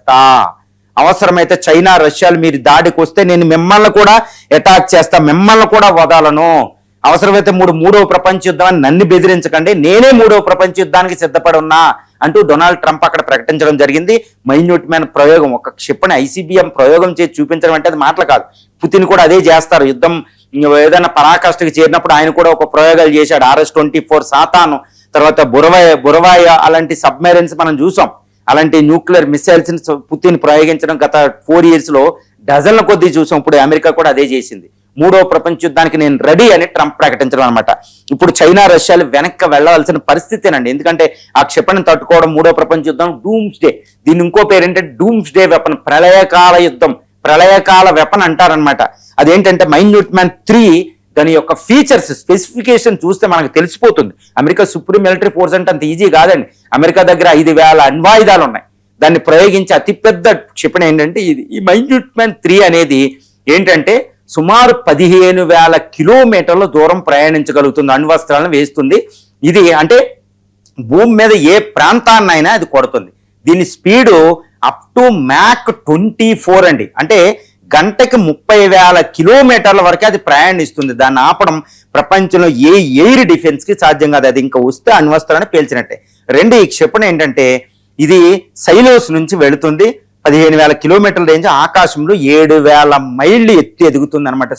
చేస్తా, అవసరమైతే చైనా రష్యాలు మీరు దాడికి వస్తే నేను మిమ్మల్ని కూడా అటాక్ చేస్తా, మిమ్మల్ని కూడా వదలను, అవసరమైతే మూడవ ప్రపంచ యుద్ధం అని నన్ను బెదిరించకండి, నేనే మూడవ ప్రపంచ యుద్ధానికి సిద్ధపడి ఉన్నా అంటూ డొనాల్డ్ ట్రంప్ అక్కడ ప్రకటించడం జరిగింది. మైన్యూట్ మ్యాన్ ప్రయోగం, ఒక క్షిపణి ఐసీబీఎం ప్రయోగం చేసి చూపించడం అంటే అది మాటలు కాదు. పుతిన్ కూడా అదే చేస్తారు. యుద్ధం ఏదైనా పరాకాష్ఠకి చేరినప్పుడు ఆయన కూడా ఒక ప్రయోగాలు చేశాడు. RS-24 సాతాను, తర్వాత బురవాయ అలాంటి సబ్మెరైన్స్ మనం చూసాం. అలాంటి న్యూక్లియర్ మిసైల్స్ పుతిన్ ప్రయోగించడం గత 4 years లో డజన్ల కొద్దీ చూసాం. ఇప్పుడు అమెరికా కూడా అదే చేసింది. మూడవ ప్రపంచ యుద్ధానికి నేను రెడీ అని ట్రంప్ ప్రకటించడం అనమాట. ఇప్పుడు చైనా రష్యాలు వెనక్కి వెళ్లవలసిన పరిస్థితేనండి. ఎందుకంటే ఆ క్షిపణిని తట్టుకోవడం మూడవ ప్రపంచ యుద్ధం డూమ్స్ డే. దీని ఇంకో పేరు ఏంటంటే డూమ్స్ డే వెపన్, ప్రళయకాల యుద్ధం, ప్రళయకాల వెపన్ అంటారనమాట. అదేంటంటే మైన్యూట్ మ్యాన్ 3 దాని యొక్క ఫీచర్స్ స్పెసిఫికేషన్ చూస్తే మనకు తెలిసిపోతుంది. అమెరికా సుప్రీం మిలిటరీ ఫోర్స్ అంటే అంత ఈజీ కాదండి. అమెరికా దగ్గర 5,000 అణ్వాయుధాలు ఉన్నాయి. దాన్ని ప్రయోగించే అతిపెద్ద క్షిపణి ఏంటంటే ఇది. ఈ మైన్యూట్ మ్యాన్ 3 అనేది ఏంటంటే సుమారు 15,000 కిలోమీటర్ల దూరం ప్రయాణించగలుగుతుంది, అణ్వస్త్రాలను వేస్తుంది. ఇది అంటే భూమి మీద ఏ ప్రాంతాన్నైనా అది కొడుతుంది. దీని స్పీడు అప్ టు మ్యాక్ 24 అండి. అంటే గంటకి 30,000 కిలోమీటర్ల వరకు అది ప్రయాణిస్తుంది. దాన్ని ఆపడం ప్రపంచంలో ఏ ఎయిర్ డిఫెన్స్ కి సాధ్యం కాదు. అది ఇంకా వస్తే అణ్వస్త్రాన్ని పేల్చినట్టే. ఈ క్షిపణి ఏంటంటే ఇది సైలోస్ నుంచి వెళుతుంది. 15,000 కిలోమీటర్ల రేంజ్, ఆకాశంలో 7,000 మైళ్ళు ఎత్తి ఎదుగుతుంది అనమాట.